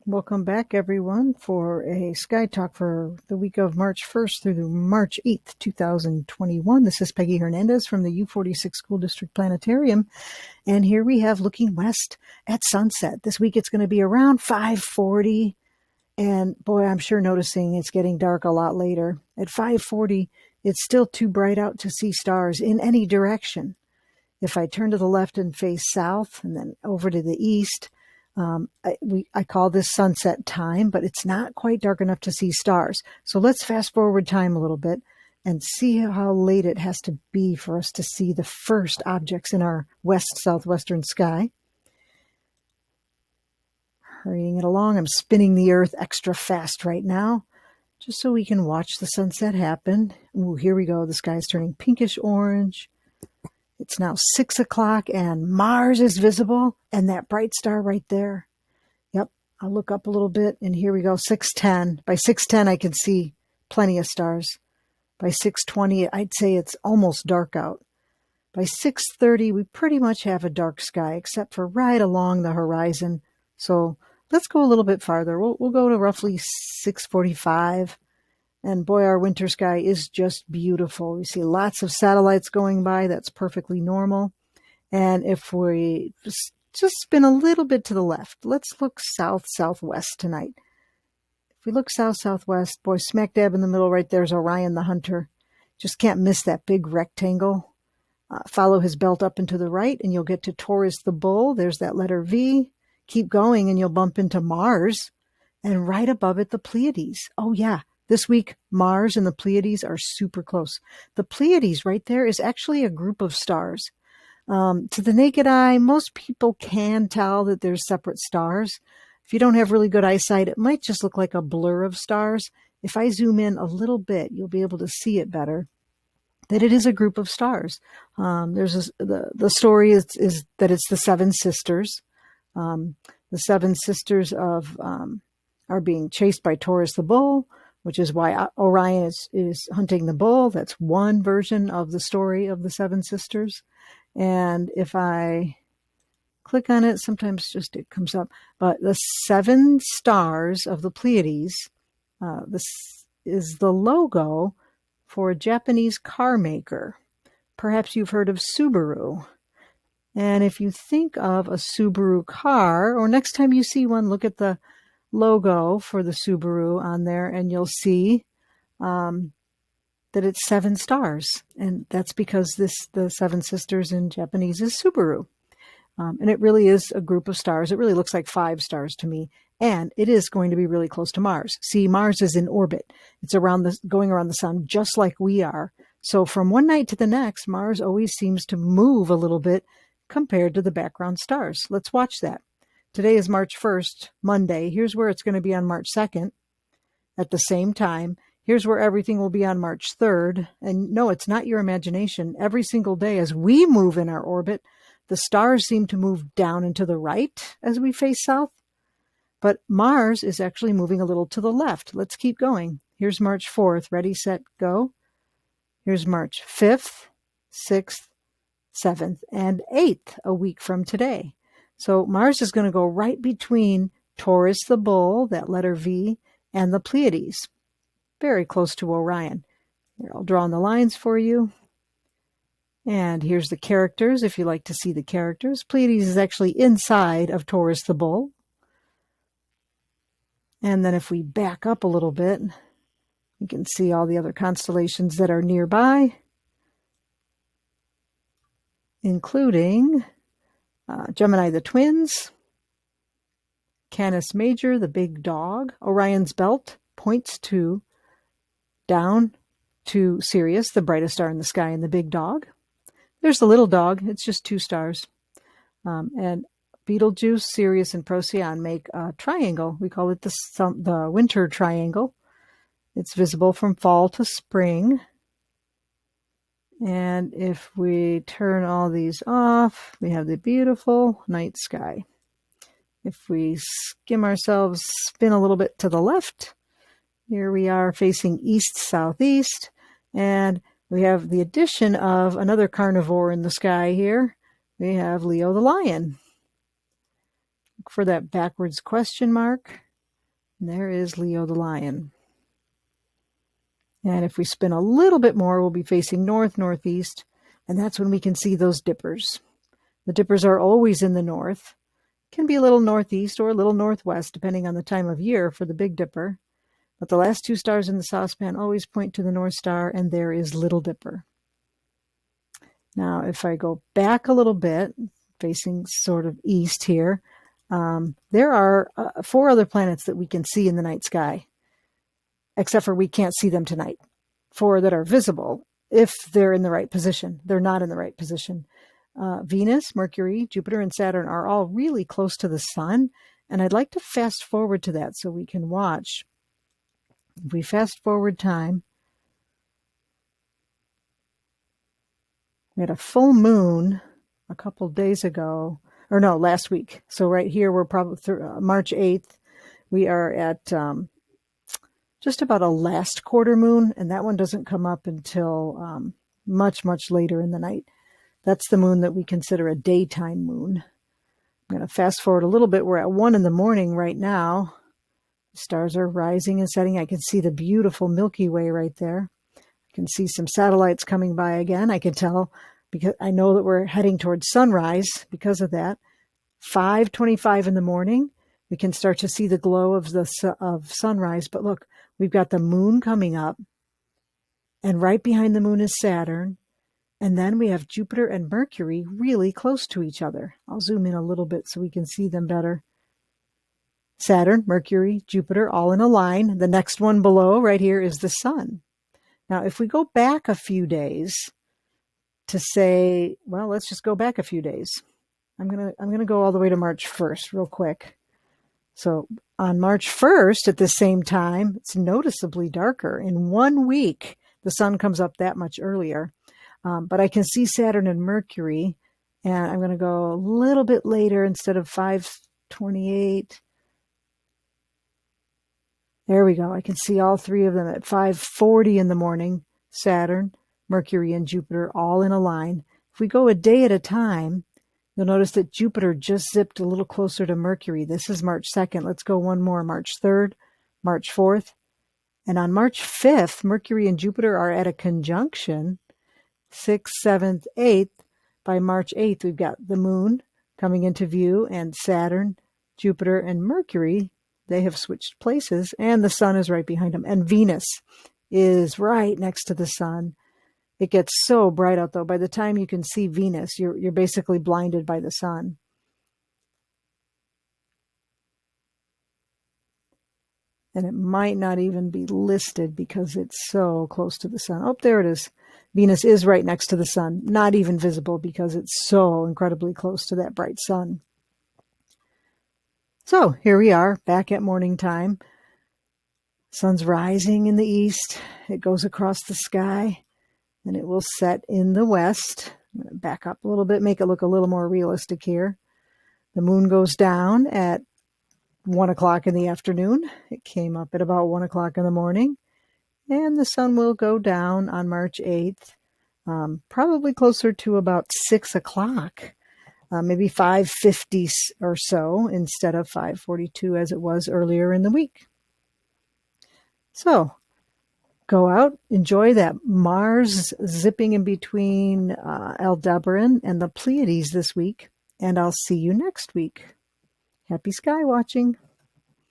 Welcome back, everyone, for a Sky Talk for the week of March 1st through March 8th, 2021. This is Peggy Hernandez from the U46 School District Planetarium, and here we have looking west at sunset. This week it's going to be around 5:40, and boy, I'm sure noticing it's getting dark a lot later. At 5:40, it's still too bright out to see stars in any direction. If I turn to the left and face south and then over to the east, I call this sunset time, but it's not quite dark enough to see stars. So let's fast forward time a little bit and see how late it has to be for us to see the first objects in our west-southwestern sky. Hurrying it along, I'm spinning the Earth extra fast right now, just so we can watch the sunset happen. Ooh, here we go. The sky is turning pinkish orange. It's now 6 o'clock and Mars is visible and that bright star right there. Yep, I'll look up a little bit and here we go, 6:10. By 6:10, I can see plenty of stars. By 6:20, I'd say it's almost dark out. By 6:30, we pretty much have a dark sky except for right along the horizon. So let's go a little bit farther. We'll go to roughly 6:45. And boy, our winter sky is just beautiful. We see lots of satellites going by. That's perfectly normal. And if we just spin a little bit to the left, let's look south-southwest tonight. If we look south-southwest, boy, smack dab in the middle right there is Orion the Hunter. Just can't miss that big rectangle. Follow his belt up and to the right, and you'll get to Taurus the Bull. There's that letter V. Keep going, and you'll bump into Mars. And right above it, the Pleiades. Oh, yeah. This week, Mars and the Pleiades are super close. The Pleiades right there is actually a group of stars. To the naked eye, most people can tell that there's separate stars. If you don't have really good eyesight, it might just look like a blur of stars. If I zoom in a little bit, you'll be able to see it better, that it is a group of stars. The story is that it's the seven sisters. The seven sisters are being chased by Taurus the Bull, which is why Orion is hunting the bull. That's one version of the story of the seven sisters. And if I click on it, sometimes just it comes up. But the seven stars of the Pleiades, this is the logo for a Japanese car maker. Perhaps you've heard of Subaru. And if you think of a Subaru car, or next time you see one, look at the logo for the Subaru on there, and you'll see that it's seven stars, and that's because the seven sisters in Japanese is Subaru, and it really is a group of stars. It really looks like five stars to me, and it is going to be really close to Mars. See, Mars is in orbit. It's going around the sun just like we are. So from one night to the next, Mars always seems to move a little bit compared to the background stars. Let's watch that. Today is March 1st, Monday. Here's where it's going to be on March 2nd at the same time. Here's where everything will be on March 3rd. And no, it's not your imagination. Every single day as we move in our orbit, the stars seem to move down and to the right as we face south. But Mars is actually moving a little to the left. Let's keep going. Here's March 4th. Ready, set, go. Here's March 5th, 6th, 7th, and 8th, a week from today. So Mars is going to go right between Taurus the Bull, that letter V, and the Pleiades, very close to Orion. Here, I'll draw on the lines for you. And here's the characters, if you like to see the characters. Pleiades is actually inside of Taurus the Bull. And then if we back up a little bit, you can see all the other constellations that are nearby, including Gemini the Twins, Canis Major, the big dog. Orion's belt points down to Sirius, the brightest star in the sky, and the big dog. There's the little dog. It's just two stars. And Betelgeuse, Sirius, and Procyon make a triangle. We call it the winter triangle. It's visible from fall to spring. And if we turn all these off, we have the beautiful night sky. If we skim ourselves, spin a little bit to the left, here we are facing east-southeast, and we have the addition of another carnivore in the sky here. We have Leo the lion. Look for that backwards question mark. And there is Leo the lion. And if we spin a little bit more, we'll be facing north, northeast, and that's when we can see those dippers. The dippers are always in the north. Can be a little northeast or a little northwest, depending on the time of year for the Big Dipper. But the last two stars in the saucepan always point to the North Star, and there is Little Dipper. Now, if I go back a little bit, facing sort of east here, there are 4 other planets that we can see in the night sky, except for we can't see them tonight. 4 that are visible if they're in the right position. They're not in the right position. Venus, Mercury, Jupiter, and Saturn are all really close to the sun, and I'd like to fast forward to that so we can watch. If we fast forward time, we had a full moon a couple days ago, or no, last week. So right here, we're probably March 8th. We are at just about a last quarter moon, and that one doesn't come up until much, much later in the night. That's the moon that we consider a daytime moon. I'm going to fast forward a little bit. We're at 1 in the morning right now. The stars are rising and setting. I can see the beautiful Milky Way right there. I can see some satellites coming by again. I can tell because I know that we're heading towards sunrise because of that. 5:25 in the morning, we can start to see the glow of sunrise. But look, we've got the moon coming up, and right behind the moon is Saturn. And then we have Jupiter and Mercury really close to each other. I'll zoom in a little bit so we can see them better. Saturn, Mercury, Jupiter, all in a line. The next one below right here is the sun. Now, if we go back a few days to say, well, let's just go back a few days. I'm gonna go all the way to March 1st real quick. So on March 1st at the same time, it's noticeably darker. In 1 week, the sun comes up that much earlier. But I can see Saturn and Mercury, and I'm going to go a little bit later instead of 5:28. There we go. I can see all 3 of them at 5:40 in the morning. Saturn, Mercury, and Jupiter all in a line. If we go a day at a time, you'll notice that Jupiter just zipped a little closer to Mercury. This is March 2nd. Let's go one more. March 3rd, March 4th. And on March 5th, Mercury and Jupiter are at a conjunction. 6th, 7th, 8th. By March 8th, we've got the moon coming into view, and Saturn, Jupiter, and Mercury, they have switched places, and the sun is right behind them. And Venus is right next to the sun. It gets so bright out, though. By the time you can see Venus, you're basically blinded by the sun. And it might not even be listed because it's so close to the sun. Oh, there it is. Venus is right next to the sun, not even visible because it's so incredibly close to that bright sun. So here we are back at morning time. Sun's rising in the east. It goes across the sky and it will set in the west. I'm going to back up a little bit, make it look a little more realistic here. The moon goes down at 1 o'clock in the afternoon. It came up at about 1 o'clock in the morning. And the sun will go down on March 8th, probably closer to about 6 o'clock, maybe 5:50 or so instead of 5:42 as it was earlier in the week. So go out, enjoy that Mars zipping in between Aldebaran and the Pleiades this week, and I'll see you next week. Happy sky watching.